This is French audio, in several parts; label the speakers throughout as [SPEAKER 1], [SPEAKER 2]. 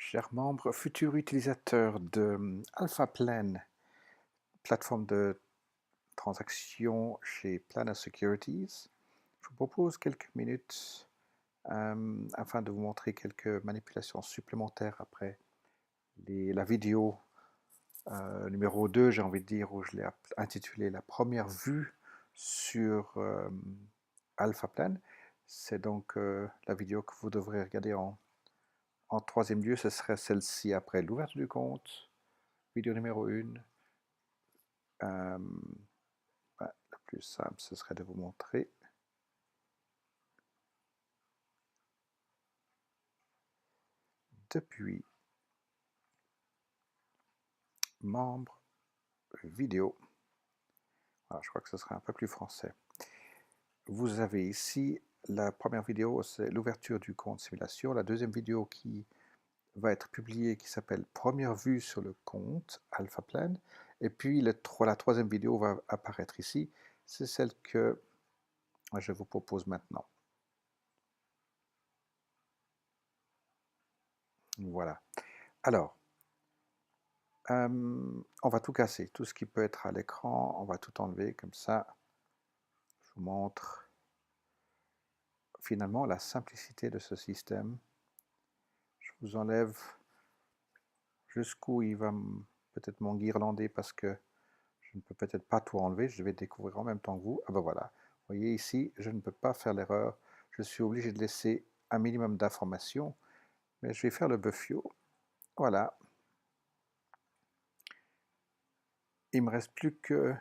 [SPEAKER 1] Chers membres, futurs utilisateurs de AlphaPlan, plateforme de transaction chez Plana Securities, je vous propose quelques minutes afin de vous montrer quelques manipulations supplémentaires après la vidéo numéro 2, j'ai envie de dire, où je l'ai intitulé La première vue sur AlphaPlan. C'est donc la vidéo que vous devrez regarder en troisième lieu, ce serait celle-ci après l'ouverture du compte. Vidéo numéro 1. Le plus simple, ce serait de vous montrer depuis membre vidéo. Voilà, je crois que ce sera un peu plus français. Vous avez ici la première vidéo, c'est l'ouverture du compte simulation. La deuxième vidéo qui va être publiée, qui s'appelle Première vue sur le compte AlphaPlan. Et puis la troisième vidéo va apparaître ici. C'est celle que je vous propose maintenant. Voilà. Alors, on va tout casser. Tout ce qui peut être à l'écran, on va tout enlever comme ça. Je vous montre finalement la simplicité de ce système. Je vous enlève jusqu'où il va peut-être m'enguirlander parce que je ne peux peut-être pas tout enlever. Je vais découvrir en même temps que vous. Ah ben voilà. Vous voyez ici, je ne peux pas faire l'erreur. Je suis obligé de laisser un minimum d'informations. Mais je vais faire le buffio. Voilà. Il ne me reste plus que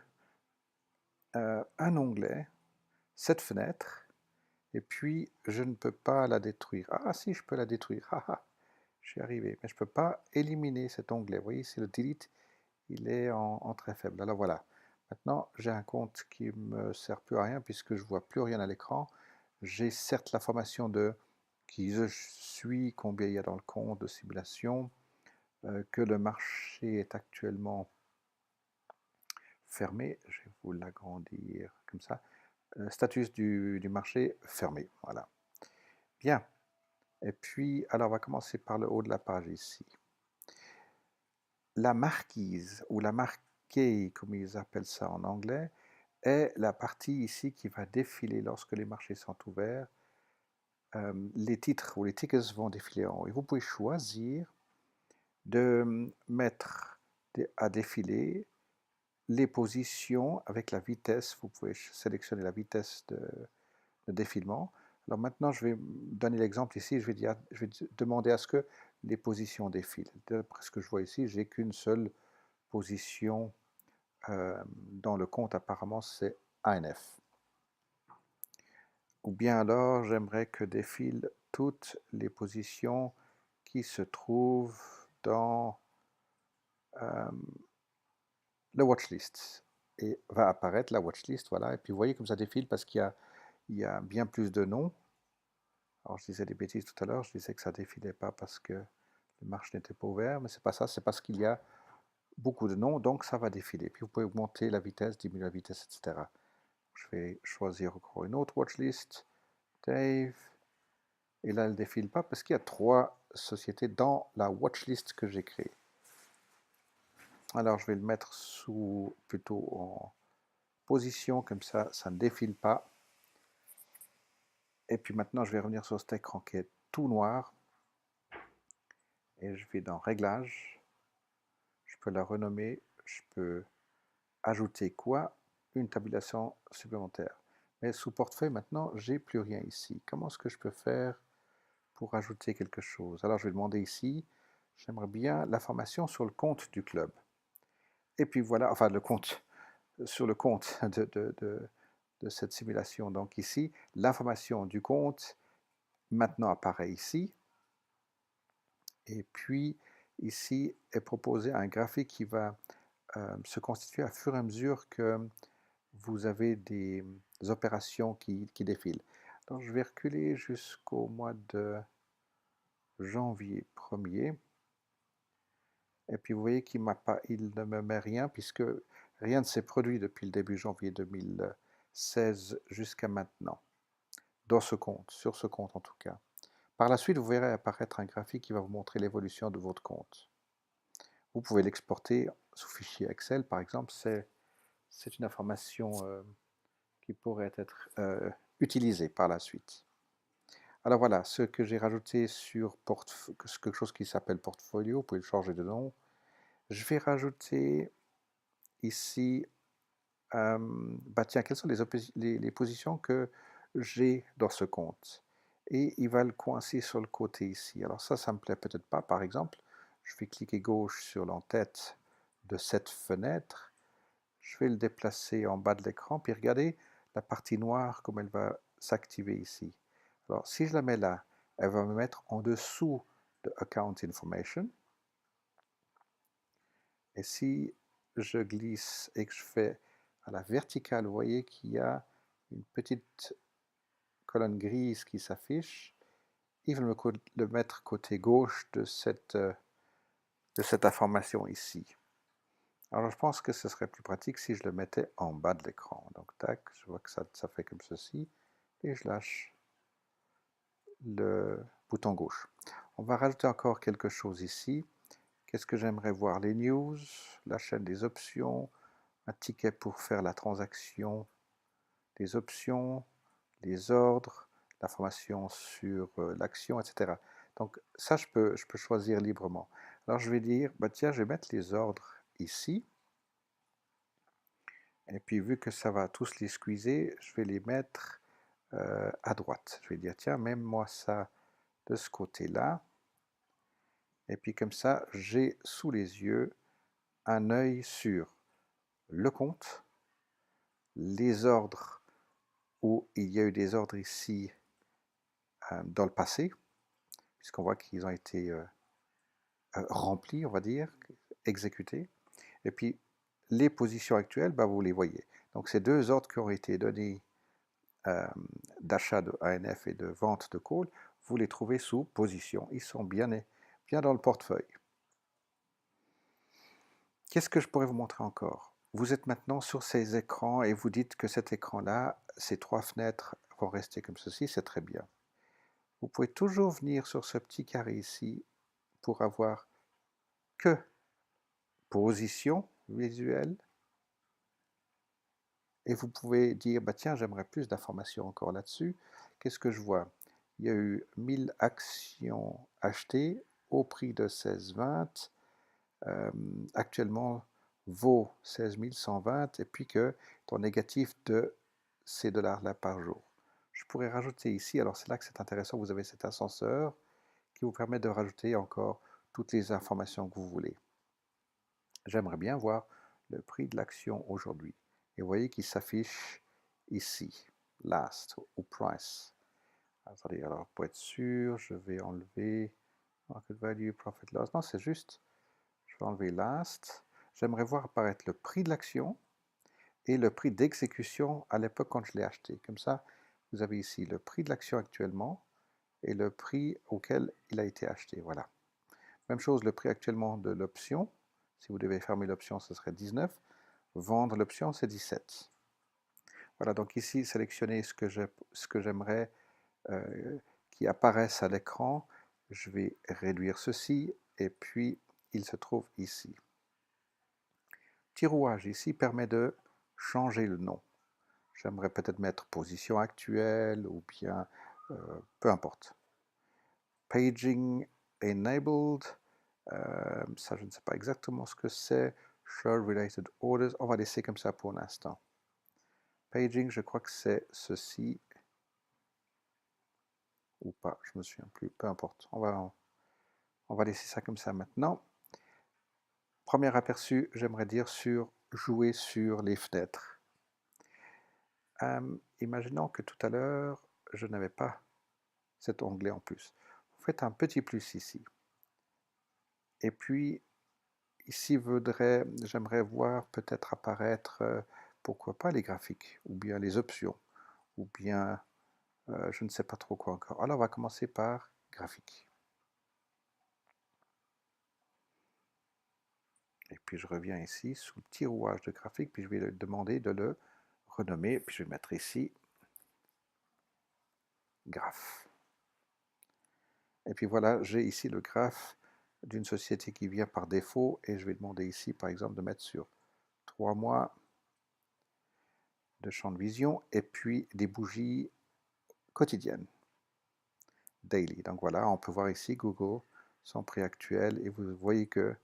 [SPEAKER 1] un onglet, cette fenêtre. Et puis, je ne peux pas la détruire. Ah si, je peux la détruire. Ah, ah, je suis arrivé. Mais je ne peux pas éliminer cet onglet. Vous voyez, c'est le delete. Il est en très faible. Alors voilà. Maintenant, j'ai un compte qui ne me sert plus à rien puisque je ne vois plus rien à l'écran. J'ai certes l'information de qui je suis, combien il y a dans le compte de simulation, que le marché est actuellement fermé. Je vais vous l'agrandir comme ça. Status du marché fermé. Voilà. Bien. Et puis, alors on va commencer par le haut de la page ici. La marquise, ou la marquée, comme ils appellent ça en anglais, est la partie ici qui va défiler lorsque les marchés sont ouverts. Les titres ou les tickets vont défiler en haut. Et vous pouvez choisir de mettre à défiler les positions avec la vitesse. Vous pouvez sélectionner la vitesse de défilement. Alors maintenant, je vais donner l'exemple ici. Je vais demander à ce que les positions défilent. D'après ce que je vois ici, j'ai qu'une seule position dans le compte. Apparemment, c'est ANF. Ou bien alors, j'aimerais que défilent toutes les positions qui se trouvent dans le watchlist. Et va apparaître la watchlist, voilà. Et puis vous voyez comme ça défile parce qu'il y a bien plus de noms. Alors je disais des bêtises tout à l'heure, je disais que ça ne défilait pas parce que le marché n'était pas ouvert, mais c'est pas ça, c'est parce qu'il y a beaucoup de noms, donc ça va défiler. Puis vous pouvez augmenter la vitesse, diminuer la vitesse, etc. Je vais choisir encore une autre watchlist, Dave, et là elle ne défile pas parce qu'il y a 3 sociétés dans la watchlist que j'ai créée. Alors je vais le mettre plutôt en position, comme ça, ça ne défile pas. Et puis maintenant, je vais revenir sur cet écran qui est tout noir. Et je vais dans Réglages. Je peux la renommer. Je peux ajouter quoi? Une tabulation supplémentaire. Mais sous portefeuille, maintenant, j'ai plus rien ici. Comment est-ce que je peux faire pour ajouter quelque chose? Alors, je vais demander ici, j'aimerais bien l'information sur le compte du club. Et puis voilà, enfin, sur le compte de cette simulation. Donc ici, l'information du compte maintenant apparaît ici. Et puis ici est proposé un graphique qui va se constituer à fur et à mesure que vous avez des opérations qui défilent. Donc je vais reculer jusqu'au mois de janvier 1er. Et puis vous voyez qu'il ne me met rien puisque rien ne s'est produit depuis le début janvier 2016 jusqu'à maintenant. Dans ce compte, sur ce compte en tout cas. Par la suite, vous verrez apparaître un graphique qui va vous montrer l'évolution de votre compte. Vous pouvez l'exporter sous fichier Excel, par exemple. C'est une information qui pourrait être utilisée par la suite. Alors voilà, ce que j'ai rajouté sur quelque chose qui s'appelle portfolio, vous pouvez le changer de nom. Je vais rajouter ici, bah tiens, quelles sont les positions que j'ai dans ce compte. Et il va le coincer sur le côté ici. Alors ça me plaît peut-être pas. Par exemple, je vais cliquer gauche sur l'entête de cette fenêtre. Je vais le déplacer en bas de l'écran. Puis regardez la partie noire, comme elle va s'activer ici. Alors si je la mets là, elle va me mettre en dessous de Account Information. Et si je glisse et que je fais à la verticale, vous voyez qu'il y a une petite colonne grise qui s'affiche. Il va le mettre côté gauche de cette information ici. Alors je pense que ce serait plus pratique si je le mettais en bas de l'écran. Donc tac, je vois que ça fait comme ceci. Et je lâche le bouton gauche. On va rajouter encore quelque chose ici. Qu'est-ce que j'aimerais voir? Les news, la chaîne des options, un ticket pour faire la transaction, des options, les ordres, l'information sur l'action, etc. Donc ça, je peux choisir librement. Alors je vais dire, bah tiens, je vais mettre les ordres ici. Et puis vu que ça va tous les squeezer, je vais les mettre à droite. Je vais dire, tiens, même moi ça de ce côté-là. Et puis comme ça, j'ai sous les yeux un œil sur le compte, les ordres où il y a eu des ordres ici dans le passé, puisqu'on voit qu'ils ont été remplis, on va dire, exécutés. Et puis les positions actuelles, bah, vous les voyez. Donc ces deux ordres qui ont été donnés d'achat de ANF et de vente de call, vous les trouvez sous position. Ils sont bien dans le portefeuille. Qu'est-ce que je pourrais vous montrer encore? Vous êtes maintenant sur ces écrans et vous dites que cet écran-là, ces trois fenêtres vont rester comme ceci, c'est très bien. Vous pouvez toujours venir sur ce petit carré ici pour avoir que position visuelle et vous pouvez dire, bah tiens, j'aimerais plus d'informations encore là-dessus. Qu'est-ce que je vois? Il y a eu 1000 actions achetées au prix de 16,20. Actuellement vaut 16 120 et puis que ton négatif de ces dollars-là par jour. Je pourrais rajouter ici, alors c'est là que c'est intéressant, vous avez cet ascenseur qui vous permet de rajouter encore toutes les informations que vous voulez. J'aimerais bien voir le prix de l'action aujourd'hui. Et vous voyez qu'il s'affiche ici, last ou price. Attendez, alors pour être sûr, je vais enlever market value, profit loss. Non, c'est juste, je vais enlever last. J'aimerais voir apparaître le prix de l'action et le prix d'exécution à l'époque quand je l'ai acheté. Comme ça, vous avez ici le prix de l'action actuellement et le prix auquel il a été acheté. Voilà. Même chose, le prix actuellement de l'option. Si vous devez fermer l'option, ce serait 19. Vendre l'option, c'est 17. Voilà, donc ici, sélectionner ce que j'aimerais qui apparaisse à l'écran. Je vais réduire ceci et puis il se trouve ici. Tirouage ici permet de changer le nom. J'aimerais peut-être mettre position actuelle ou bien peu importe. Paging enabled, ça je ne sais pas exactement ce que c'est. Show related orders, on va laisser comme ça pour l'instant. Paging, je crois que c'est ceci ou pas, je me souviens plus, peu importe. On va laisser ça comme ça maintenant. Premier aperçu, j'aimerais dire sur jouer sur les fenêtres. Imaginons que tout à l'heure, je n'avais pas cet onglet en plus. Vous faites un petit plus ici. Et puis, ici, j'aimerais voir peut-être apparaître, pourquoi pas les graphiques, ou bien les options, ou bien, je ne sais pas trop quoi encore. Alors, on va commencer par graphique. Et puis, je reviens ici sous tirouage de graphique, puis je vais lui demander de le renommer, puis je vais mettre ici graphe. Et puis voilà, j'ai ici le graphe d'une société qui vient par défaut et je vais demander ici, par exemple, de mettre sur 3 mois de champ de vision et puis des bougies quotidiennes, daily. Donc voilà, on peut voir ici Google, son prix actuel et vous voyez que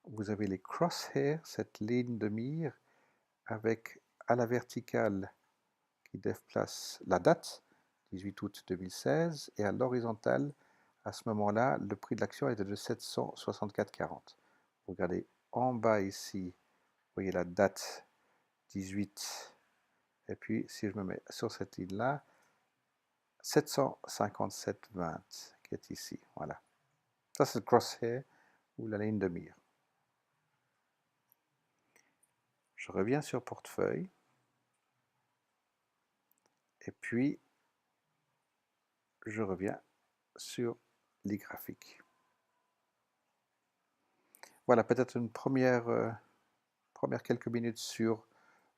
[SPEAKER 1] vous avez les crosshairs, cette ligne de mire avec à la verticale qui déplace la date, 18 août 2016, et à l'horizontale, à ce moment-là, le prix de l'action était de 764,40. Vous regardez en bas ici, vous voyez la date 18, et puis si je me mets sur cette ligne-là, 757,20 qui est ici. Voilà. Ça, c'est le crosshair ou la ligne de mire. Je reviens sur portefeuille. Et puis, je reviens sur les graphiques. Voilà, peut-être une première quelques minutes sur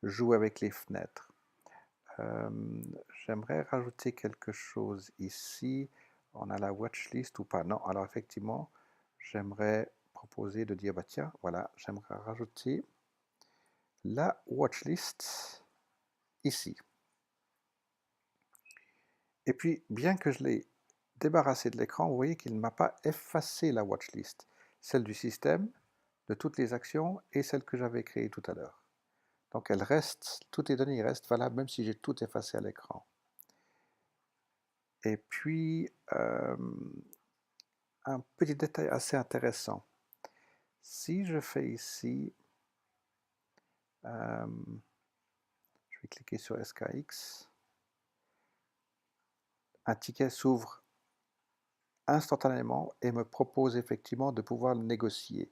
[SPEAKER 1] jouer avec les fenêtres. J'aimerais rajouter quelque chose ici. On a la watchlist ou pas? Non, alors effectivement, j'aimerais proposer de dire, bah tiens, voilà, j'aimerais rajouter la watchlist ici. Et puis, bien que je l'ai débarrassé de l'écran, vous voyez qu'il ne m'a pas effacé la watchlist, celle du système, de toutes les actions et celle que j'avais créée tout à l'heure. Donc elle reste, toutes les données restent valables même si j'ai tout effacé à l'écran. Et puis, un petit détail assez intéressant. Si je fais ici, je vais cliquer sur SKX, un ticket s'ouvre instantanément et me propose effectivement de pouvoir le négocier.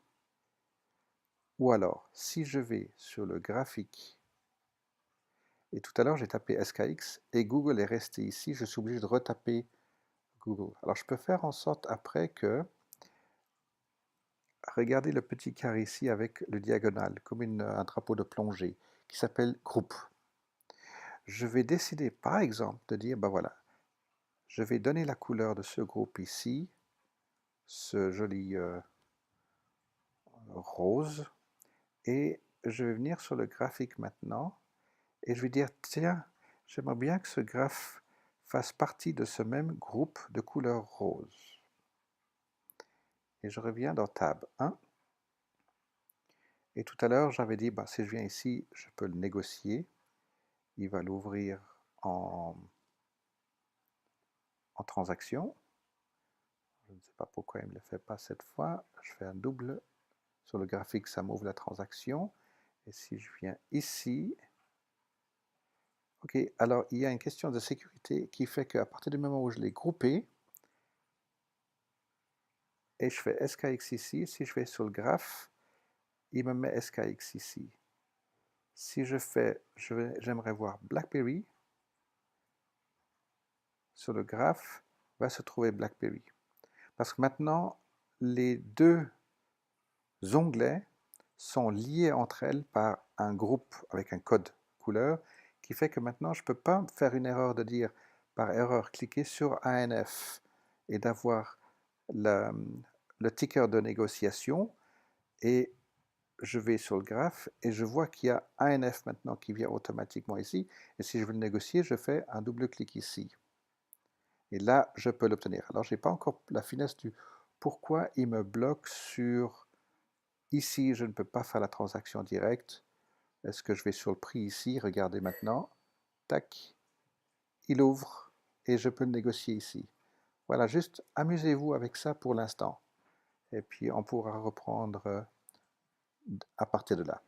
[SPEAKER 1] Ou alors, si je vais sur le graphique, et tout à l'heure j'ai tapé SKX et Google est resté ici, je suis obligé de retaper Google. Alors je peux faire en sorte après que, regardez le petit carré ici avec le diagonal, comme un drapeau de plongée, qui s'appelle groupe. Je vais décider par exemple de dire, ben voilà, je vais donner la couleur de ce groupe ici, ce joli rose, et je vais venir sur le graphique maintenant, et je vais dire, tiens, j'aimerais bien que ce graphe fasse partie de ce même groupe de couleur rose. Et je reviens dans Tab 1. Et tout à l'heure, j'avais dit, bah, si je viens ici, je peux le négocier. Il va l'ouvrir en transaction. Je ne sais pas pourquoi il ne me le fait pas cette fois. Je fais un double. Sur le graphique, ça m'ouvre la transaction. Et si je viens ici, ok, alors il y a une question de sécurité qui fait qu'à partir du moment où je l'ai groupé, et je fais SKX ici, si je vais sur le graphe, il me met SKX ici. Si je fais, j'aimerais voir BlackBerry, sur le graphe va se trouver BlackBerry. Parce que maintenant, les deux onglets sont liés entre elles par un groupe avec un code couleur qui fait que maintenant je ne peux pas faire une erreur de dire par erreur cliquer sur ANF et d'avoir le ticker de négociation et je vais sur le graphe et je vois qu'il y a ANF maintenant qui vient automatiquement ici et si je veux le négocier je fais un double clic ici et là je peux l'obtenir. Alors je n'ai pas encore la finesse du pourquoi il me bloque sur ici, je ne peux pas faire la transaction directe. Est-ce que je vais sur le prix ici? Regardez maintenant. Tac. Il ouvre et je peux le négocier ici. Voilà, juste amusez-vous avec ça pour l'instant. Et puis on pourra reprendre à partir de là.